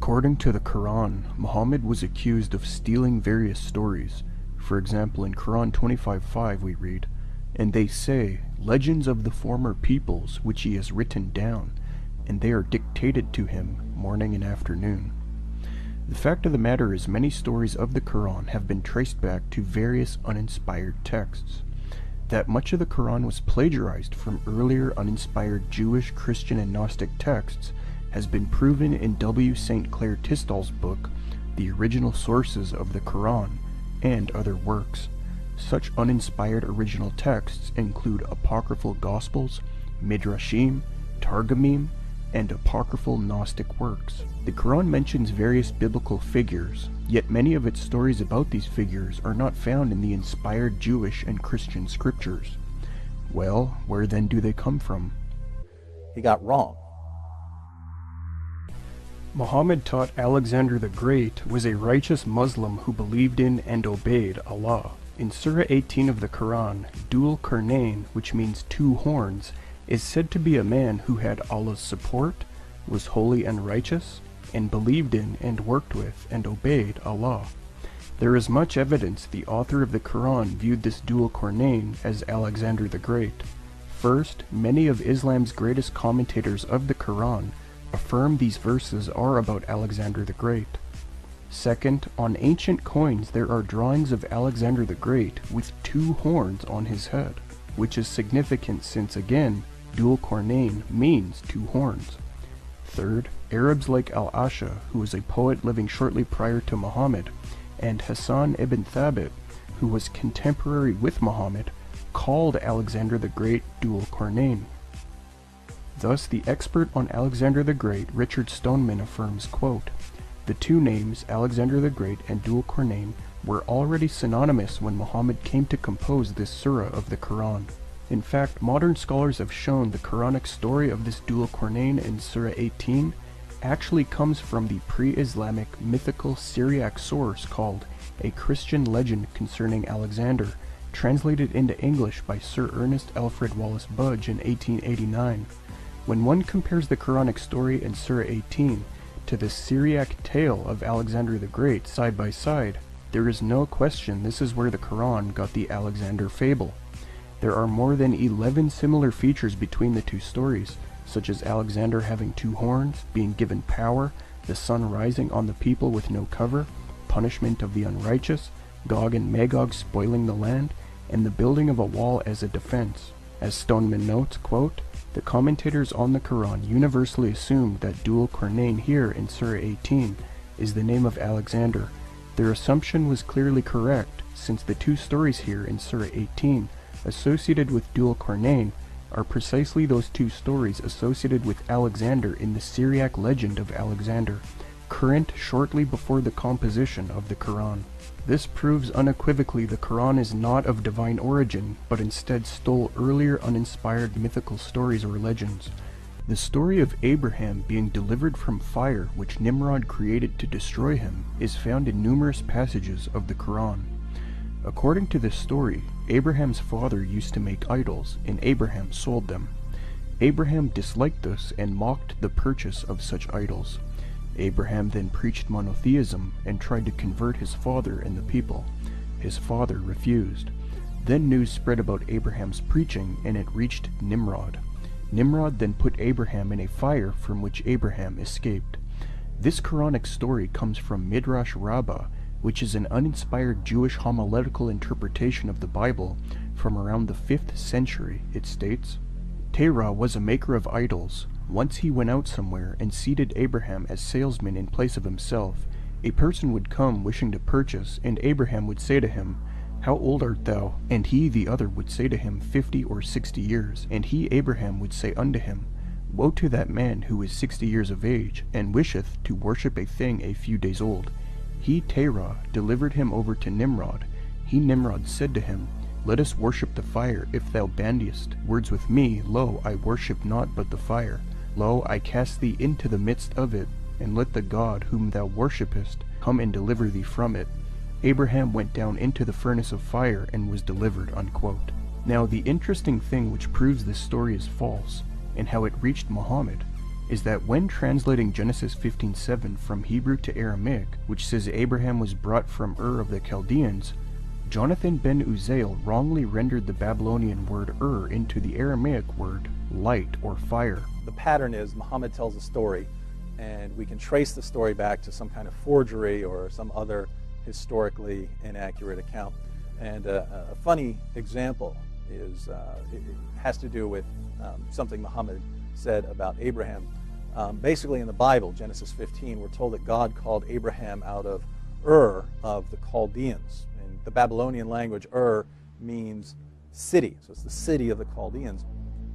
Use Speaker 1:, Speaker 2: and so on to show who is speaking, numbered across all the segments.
Speaker 1: According to the Quran, Muhammad was accused of stealing various stories. For example, in Quran 25:5 we read, "And they say, legends of the former peoples which he has written down, and they are dictated to him morning and afternoon." The fact of the matter is many stories of the Quran have been traced back to various uninspired texts. That much of the Quran was plagiarized from earlier uninspired Jewish, Christian, and Gnostic texts has been proven in W. St. Clair Tistall's book, The Original Sources of the Quran, and other works. Such uninspired original texts include apocryphal Gospels, Midrashim, Targumim, and apocryphal Gnostic works. The Quran mentions various biblical figures, yet many of its stories about these figures are not found in the inspired Jewish and Christian scriptures. Well, where then do they come from?
Speaker 2: He got wrong.
Speaker 1: Muhammad taught Alexander the Great was a righteous Muslim who believed in and obeyed Allah. In Surah 18 of the Quran, Dhul Qarnayn, which means two horns, is said to be a man who had Allah's support, was holy and righteous, and believed in and worked with and obeyed Allah. There is much evidence the author of the Quran viewed this Dhul Qarnayn as Alexander the Great. First, many of Islam's greatest commentators of the Quran affirm these verses are about Alexander the Great. Second, on ancient coins there are drawings of Alexander the Great with two horns on his head, which is significant since again, Dhul Qarnayn means two horns. Third, Arabs like Al-Asha, who was a poet living shortly prior to Muhammad, and Hassan ibn Thabit, who was contemporary with Muhammad, called Alexander the Great Dhul Qarnayn. Thus, the expert on Alexander the Great, Richard Stoneman, affirms, quote, "The two names, Alexander the Great and Dhul Qarnayn, were already synonymous when Muhammad came to compose this surah of the Quran." In fact, modern scholars have shown the Quranic story of this Dhul Qarnayn in Surah 18 actually comes from the pre-Islamic mythical Syriac source called A Christian Legend Concerning Alexander, translated into English by Sir Ernest Alfred Wallace Budge in 1889. When one compares the Quranic story in Surah 18 to the Syriac tale of Alexander the Great side by side, there is no question this is where the Quran got the Alexander fable. There are more than 11 similar features between the two stories, such as Alexander having two horns, being given power, the sun rising on the people with no cover, punishment of the unrighteous, Gog and Magog spoiling the land, and the building of a wall as a defense. As Stoneman notes, quote, "The commentators on the Quran universally assume that Dhul Qarnayn here in Surah 18 is the name of Alexander. Their assumption was clearly correct, since the two stories here in Surah 18 associated with Dhul Qarnayn are precisely those two stories associated with Alexander in the Syriac legend of Alexander, current shortly before the composition of the Quran. This proves unequivocally the Quran is not of divine origin, but instead stole earlier uninspired mythical stories or legends. The story of Abraham being delivered from fire which Nimrod created to destroy him is found in numerous passages of the Quran. According to this story, Abraham's father used to make idols, and Abraham sold them. Abraham disliked this and mocked the purchase of such idols. Abraham then preached monotheism and tried to convert his father and the people. His father refused. Then news spread about Abraham's preaching, and it reached Nimrod. Nimrod then put Abraham in a fire from which Abraham escaped. This Quranic story comes from Midrash Rabbah, which is an uninspired Jewish homiletical interpretation of the Bible from around the 5th century. It states, "Terah was a maker of idols. Once he went out somewhere and seated Abraham as salesman in place of himself. A person would come wishing to purchase, and Abraham would say to him, 'How old art thou?' And he the other would say to him, 50 or 60 years. And he Abraham would say unto him, Woe to that man who is 60 years of age, and wisheth to worship a thing a few days old. He Terah delivered him over to Nimrod. He Nimrod said to him, Let us worship the fire, if thou bandiest words with me. Lo, I worship not but the fire. Lo, I cast thee into the midst of it, and let the God whom thou worshippest come and deliver thee from it. Abraham went down into the furnace of fire and was delivered." Unquote. Now, the interesting thing which proves this story is false, and how it reached Muhammad, is that when translating Genesis 15:7 from Hebrew to Aramaic, which says Abraham was brought from Ur of the Chaldeans, Jonathan ben Uzziel wrongly rendered the Babylonian word into the Aramaic word light or fire.
Speaker 2: The pattern is Muhammad tells a story, and we can trace the story back to some kind of forgery or some other historically inaccurate account. And a funny example is it has to do with something Muhammad said about Abraham. Basically in the Bible, Genesis 15, we're told that God called Abraham out of Ur of the Chaldeans. In the Babylonian language, Ur means city, so it's the city of the Chaldeans.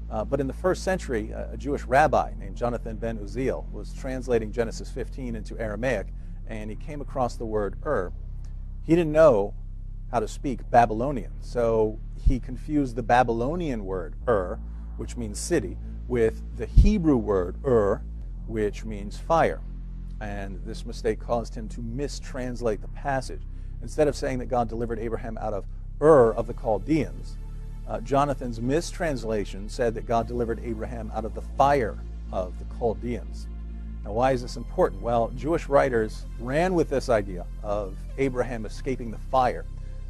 Speaker 2: But in the first century, a Jewish rabbi named Jonathan ben Uzziel was translating Genesis 15 into Aramaic, and he came across the word Ur. He didn't know how to speak Babylonian, so he confused the Babylonian word Ur, which means city, with the Hebrew word Ur, which means fire. And this mistake caused him to mistranslate the passage. Instead of saying that God delivered Abraham out of Ur of the Chaldeans, Jonathan's mistranslation said that God delivered Abraham out of the fire of the Chaldeans. Now, why is this important? Well, Jewish writers ran with this idea of Abraham escaping the fire.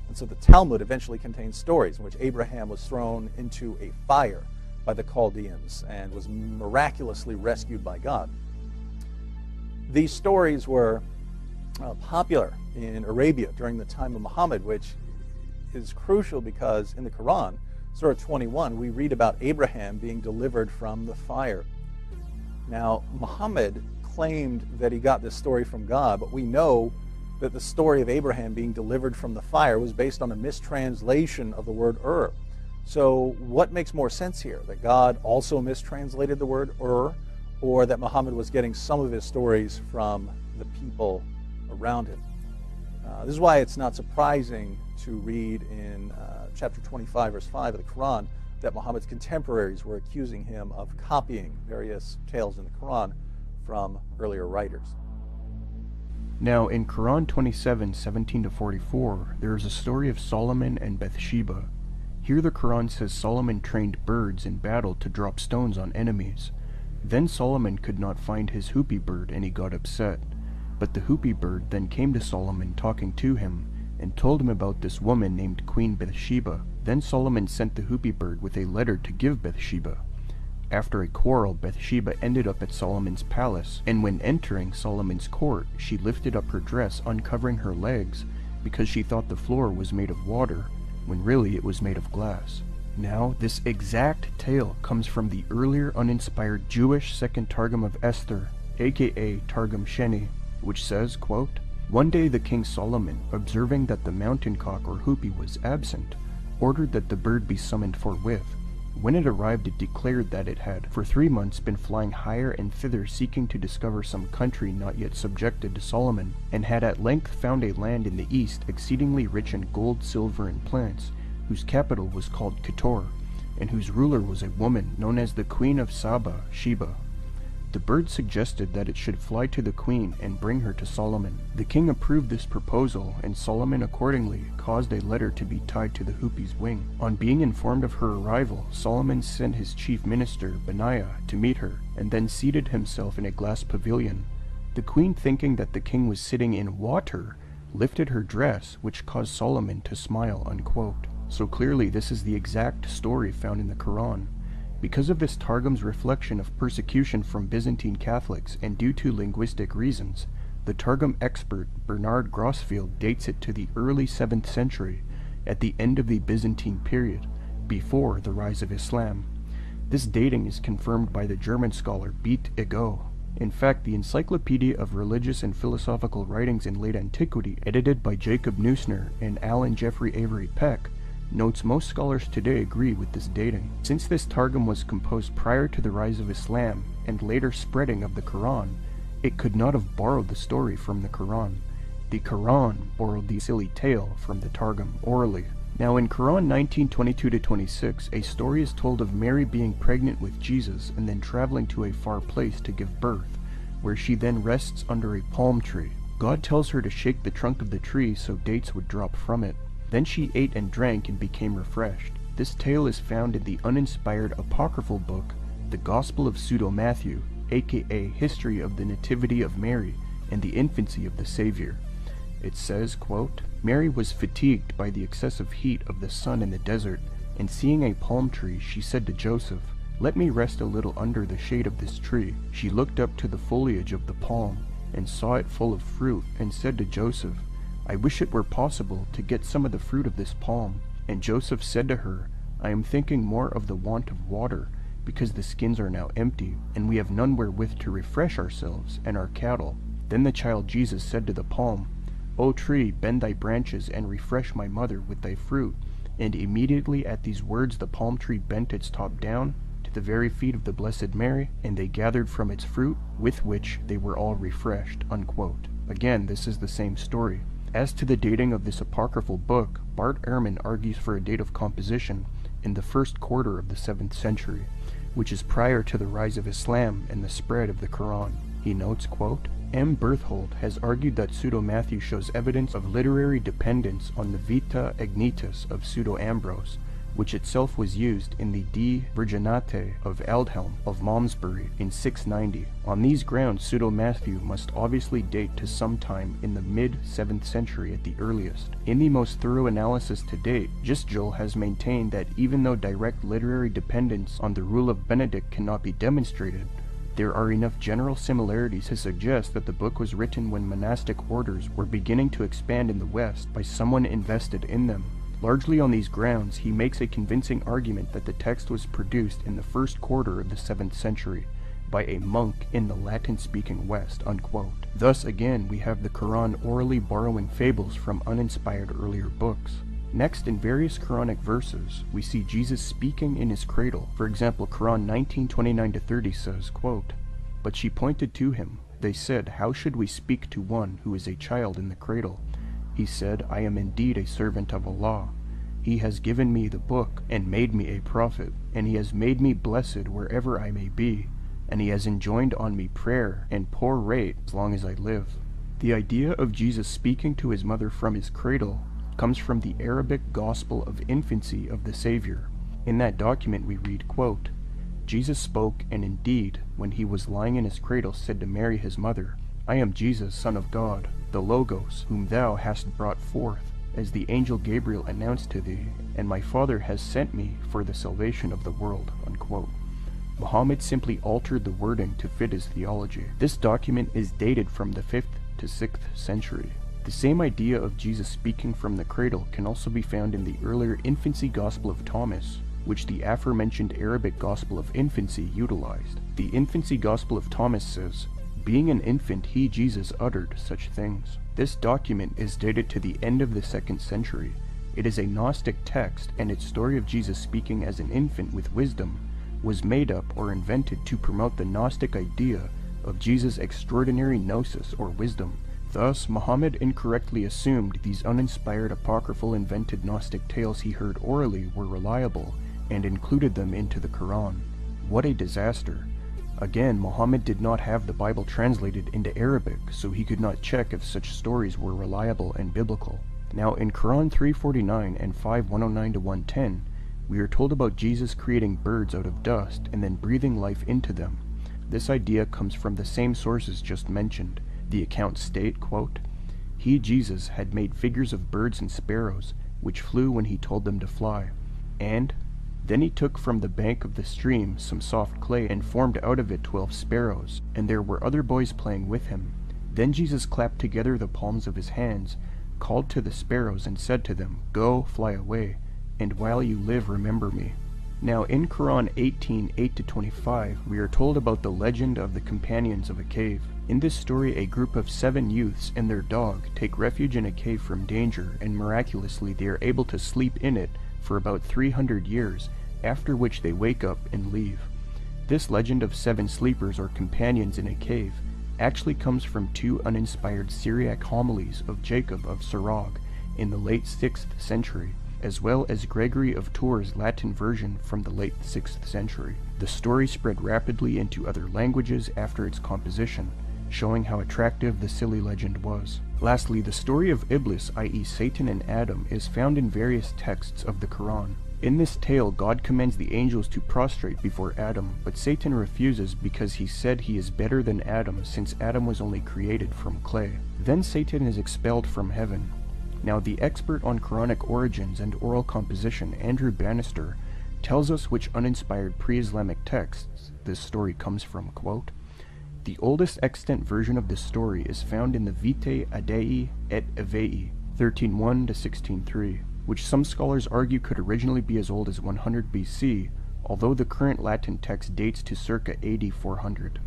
Speaker 2: And so the Talmud eventually contains stories in which Abraham was thrown into a fire by the Chaldeans and was miraculously rescued by God. These stories were popular in Arabia during the time of Muhammad, which is crucial because in the Quran, Surah 21, we read about Abraham being delivered from the fire. Now, Muhammad claimed that he got this story from God, but we know that the story of Abraham being delivered from the fire was based on a mistranslation of the word Ur. So what makes more sense here? That God also mistranslated the word Ur, or that Muhammad was getting some of his stories from the people around him? This is why it's not surprising to read in chapter 25, verse 5 of the Quran, that Muhammad's contemporaries were accusing him of copying various tales in the Quran from earlier writers.
Speaker 1: Now, in Quran 27:17-44, there is a story of Solomon and Bathsheba. Here the Quran says Solomon trained birds in battle to drop stones on enemies. Then Solomon could not find his hoopy bird, and he got upset. But the hoopy bird then came to Solomon talking to him, and told him about this woman named Queen Bathsheba. Then Solomon sent the hoopy bird with a letter to give Bathsheba. After a quarrel, Bathsheba ended up at Solomon's palace, and when entering Solomon's court, she lifted up her dress, uncovering her legs, because she thought the floor was made of water, when really it was made of glass. Now, this exact tale comes from the earlier uninspired Jewish Second Targum of Esther, aka Targum Sheni, which says, quote, "One day the king Solomon, observing that the mountain cock or hoopy was absent, ordered that the bird be summoned forthwith. When it arrived, it declared that it had for 3 months been flying higher and thither, seeking to discover some country not yet subjected to Solomon, and had at length found a land in the east exceedingly rich in gold, silver, and plants, whose capital was called Ketor, and whose ruler was a woman known as the Queen of Saba, Sheba. The bird suggested that it should fly to the queen and bring her to Solomon. The king approved this proposal, and Solomon accordingly caused a letter to be tied to the hoopy's wing. On being informed of her arrival, Solomon sent his chief minister, Benaiah, to meet her, and then seated himself in a glass pavilion. The queen, thinking that the king was sitting in water, lifted her dress, which caused Solomon to smile, unquote. So clearly this is the exact story found in the Quran. Because of this Targum's reflection of persecution from Byzantine Catholics and due to linguistic reasons, the Targum expert Bernard Grossfield dates it to the early 7th century, at the end of the Byzantine period, before the rise of Islam. This dating is confirmed by the German scholar Beat Ego. In fact, the Encyclopedia of Religious and Philosophical Writings in Late Antiquity, edited by Jacob Neusner and Alan Jeffrey Avery Peck, notes most scholars today agree with this dating. Since this Targum was composed prior to the rise of Islam and later spreading of the Quran, it could not have borrowed the story from the Quran. The Quran borrowed the silly tale from the Targum orally. Now in Quran 19:22-26, a story is told of Mary being pregnant with Jesus and then traveling to a far place to give birth, where she then rests under a palm tree. God tells her to shake the trunk of the tree so dates would drop from it. Then she ate and drank and became refreshed. This tale is found in the uninspired apocryphal book, the Gospel of Pseudo-Matthew, aka History of the Nativity of Mary and the Infancy of the Savior. It says, quote, Mary was fatigued by the excessive heat of the sun in the desert, and seeing a palm tree, she said to Joseph, Let me rest a little under the shade of this tree. She looked up to the foliage of the palm, and saw it full of fruit, and said to Joseph, I wish it were possible to get some of the fruit of this palm. And Joseph said to her, I am thinking more of the want of water, because the skins are now empty, and we have none wherewith to refresh ourselves and our cattle. Then the child Jesus said to the palm, O tree, bend thy branches, and refresh my mother with thy fruit. And immediately at these words the palm tree bent its top down to the very feet of the Blessed Mary, and they gathered from its fruit, with which they were all refreshed. Unquote. Again, this is the same story. As to the dating of this apocryphal book, Bart Ehrman argues for a date of composition in the first quarter of the 7th century, which is prior to the rise of Islam and the spread of the Quran. He notes, quote, M. Berthold has argued that Pseudo-Matthew shows evidence of literary dependence on the Vita Ignitis of Pseudo-Ambrose, which itself was used in the De Virginate of Aldhelm of Malmesbury in 690. On these grounds, Pseudo-Matthew must obviously date to some time in the mid-7th century at the earliest. In the most thorough analysis to date, Gisjol has maintained that even though direct literary dependence on the rule of Benedict cannot be demonstrated, there are enough general similarities to suggest that the book was written when monastic orders were beginning to expand in the West by someone invested in them. Largely on these grounds, he makes a convincing argument that the text was produced in the first quarter of the 7th century by a monk in the Latin-speaking West. Unquote. Thus again, we have the Quran orally borrowing fables from uninspired earlier books. Next, in various Quranic verses, we see Jesus speaking in his cradle. For example, Quran 19:29-30 says, quote, But she pointed to him. They said, How should we speak to one who is a child in the cradle? He said, I am indeed a servant of Allah. He has given me the book and made me a prophet, and he has made me blessed wherever I may be, and he has enjoined on me prayer and poor rate as long as I live. The idea of Jesus speaking to his mother from his cradle comes from the Arabic Gospel of Infancy of the Savior. In that document we read, quote, Jesus spoke, and indeed, when he was lying in his cradle, said to Mary his mother, I am Jesus, Son of God, the Logos, whom thou hast brought forth, as the angel Gabriel announced to thee, and my Father has sent me for the salvation of the world. Unquote. Muhammad simply altered the wording to fit his theology. This document is dated from the 5th to 6th century. The same idea of Jesus speaking from the cradle can also be found in the earlier Infancy Gospel of Thomas, which the aforementioned Arabic Gospel of Infancy utilized. The Infancy Gospel of Thomas says, Being an infant, he, Jesus, uttered such things. This document is dated to the end of the 2nd century. It is a Gnostic text, and its story of Jesus speaking as an infant with wisdom was made up or invented to promote the Gnostic idea of Jesus' extraordinary gnosis or wisdom. Thus, Muhammad incorrectly assumed these uninspired apocryphal invented Gnostic tales he heard orally were reliable, and included them into the Quran. What a disaster! Again, Muhammad did not have the Bible translated into Arabic, so he could not check if such stories were reliable and biblical. Now, in Quran 349 and 5:109-110, we are told about Jesus creating birds out of dust and then breathing life into them. This idea comes from the same sources just mentioned. The accounts state, quote, He, Jesus, had made figures of birds and sparrows, which flew when he told them to fly. And then he took from the bank of the stream some soft clay and formed out of it 12 sparrows, and there were other boys playing with him. Then Jesus clapped together the palms of his hands, called to the sparrows, and said to them, Go, fly away, and while you live remember me. Now in Quran 18:8-25, we are told about the legend of the companions of a cave. In this story, a group of 7 youths and their dog take refuge in a cave from danger, and miraculously they are able to sleep in it for about 300 years, after which they wake up and leave. This legend of 7 sleepers or companions in a cave actually comes from 2 uninspired Syriac homilies of Jacob of Sirach in the late 6th century, as well as Gregory of Tours' Latin version from the late 6th century. The story spread rapidly into other languages after its composition, showing how attractive the silly legend was. Lastly, the story of Iblis, i.e. Satan and Adam, is found in various texts of the Quran. In this tale, God commands the angels to prostrate before Adam, but Satan refuses because he said he is better than Adam, since Adam was only created from clay. Then Satan is expelled from heaven. Now, the expert on Quranic origins and oral composition, Andrew Bannister, tells us which uninspired pre-Islamic texts this story comes from. Quote, "The oldest extant version of this story is found in the Vitae Adei et Evei, 13.1 to 16.3, which some scholars argue could originally be as old as 100 BC, although the current Latin text dates to circa AD 400.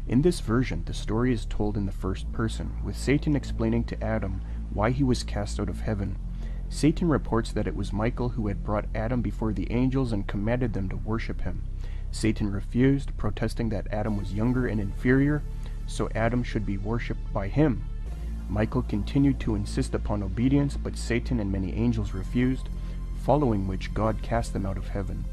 Speaker 1: In this version, the story is told in the first person, with Satan explaining to Adam why he was cast out of heaven. Satan reports that it was Michael who had brought Adam before the angels and commanded them to worship him. Satan refused, protesting that Adam was younger and inferior, so Adam should be worshipped by him. Michael continued to insist upon obedience, but Satan and many angels refused, following which God cast them out of heaven.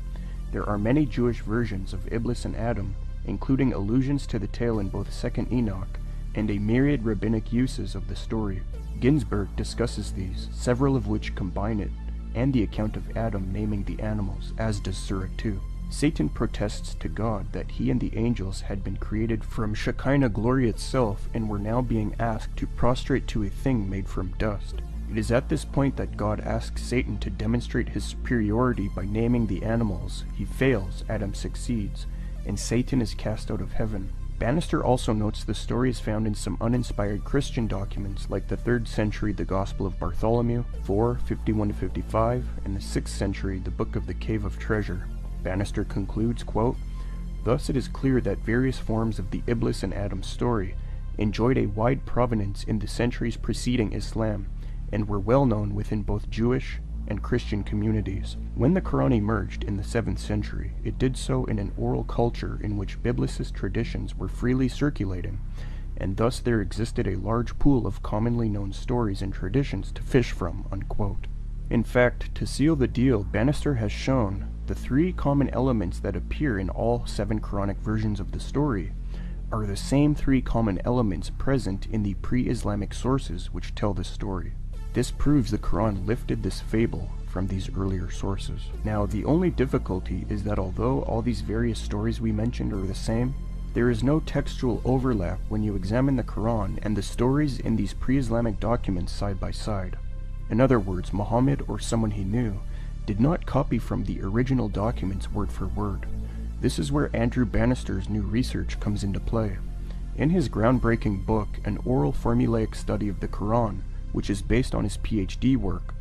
Speaker 1: There are many Jewish versions of Iblis and Adam, including allusions to the tale in both 2nd Enoch, and a myriad rabbinic uses of the story. Ginsburg discusses these, several of which combine it, and the account of Adam naming the animals, as does Surah 2. Satan protests to God that he and the angels had been created from Shekinah glory itself and were now being asked to prostrate to a thing made from dust. It is at this point that God asks Satan to demonstrate his superiority by naming the animals. He fails, Adam succeeds, and Satan is cast out of heaven. Bannister also notes the story is found in some uninspired Christian documents like the 3rd century the Gospel of Bartholomew, 4:51-55, and the 6th century the Book of the Cave of Treasure. Bannister concludes, quote, "Thus it is clear that various forms of the Iblis and Adam story enjoyed a wide provenance in the centuries preceding Islam, and were well known within both Jewish and Christian communities. When the Quran emerged in the 7th century, it did so in an oral culture in which biblicist traditions were freely circulating, and thus there existed a large pool of commonly known stories and traditions to fish from." Unquote. In fact, to seal the deal, Bannister has shown the 3 common elements that appear in all 7 Quranic versions of the story are the same 3 common elements present in the pre-Islamic sources which tell the story. This proves the Quran lifted this fable from these earlier sources. Now, the only difficulty is that although all these various stories we mentioned are the same, there is no textual overlap when you examine the Quran and the stories in these pre-Islamic documents side by side. In other words, Muhammad, or someone he knew, did not copy from the original documents word for word. This is where Andrew Bannister's new research comes into play. In his groundbreaking book, An Oral Formulaic Study of the Quran, which is based on his PhD work,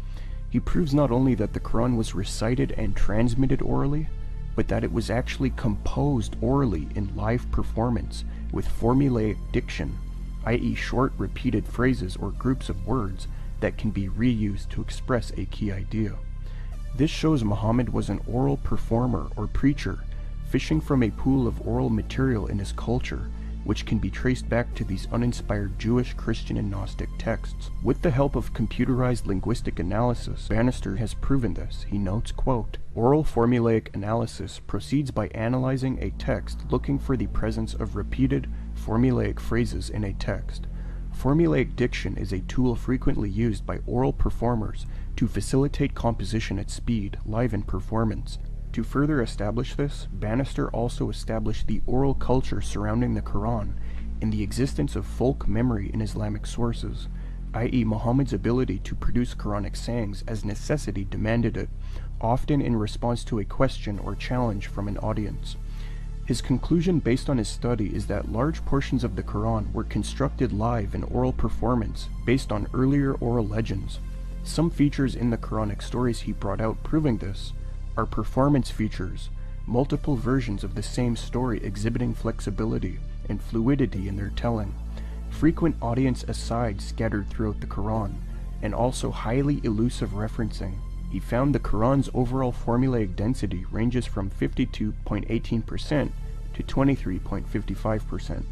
Speaker 1: he proves not only that the Quran was recited and transmitted orally, but that it was actually composed orally in live performance with formulaic diction, i.e. short repeated phrases or groups of words that can be reused to express a key idea. This shows Muhammad was an oral performer or preacher, fishing from a pool of oral material in his culture, which can be traced back to these uninspired Jewish, Christian, and Gnostic texts. With the help of computerized linguistic analysis, Bannister has proven this. He notes, quote, "Oral formulaic analysis proceeds by analyzing a text looking for the presence of repeated formulaic phrases in a text. Formulaic diction is a tool frequently used by oral performers to facilitate composition at speed, live in performance. To further establish this, Bannister also established the oral culture surrounding the Quran and the existence of folk memory in Islamic sources, i.e. Muhammad's ability to produce Quranic sayings as necessity demanded it, often in response to a question or challenge from an audience. His conclusion based on his study is that large portions of the Quran were constructed live in oral performance based on earlier oral legends. Some features in the Quranic stories he brought out proving this are performance features, multiple versions of the same story exhibiting flexibility and fluidity in their telling, frequent audience asides scattered throughout the Quran, and also highly elusive referencing. He found the Quran's overall formulaic density ranges from 52.18% to 23.55%.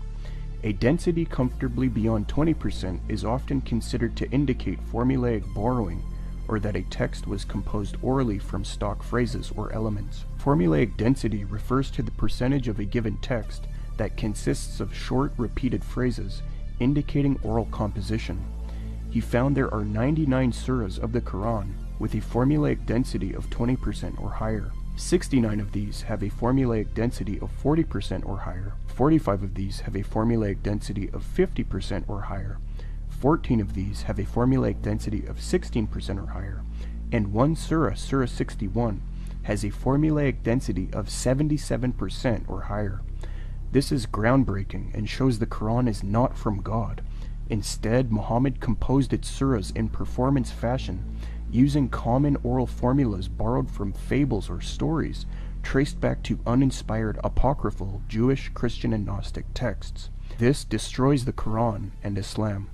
Speaker 1: A density comfortably beyond 20% is often considered to indicate formulaic borrowing, or that a text was composed orally from stock phrases or elements. Formulaic density refers to the percentage of a given text that consists of short, repeated phrases, indicating oral composition. He found there are 99 surahs of the Quran with a formulaic density of 20% or higher. 69 of these have a formulaic density of 40% or higher. 45 of these have a formulaic density of 50% or higher. 14 of these have a formulaic density of 16% or higher. And one surah, Surah 61, has a formulaic density of 77% or higher. This is groundbreaking and shows the Quran is not from God. Instead, Muhammad composed its surahs in performance fashion, using common oral formulas borrowed from fables or stories, traced back to uninspired apocryphal Jewish, Christian, and Gnostic texts. This destroys the Quran and Islam.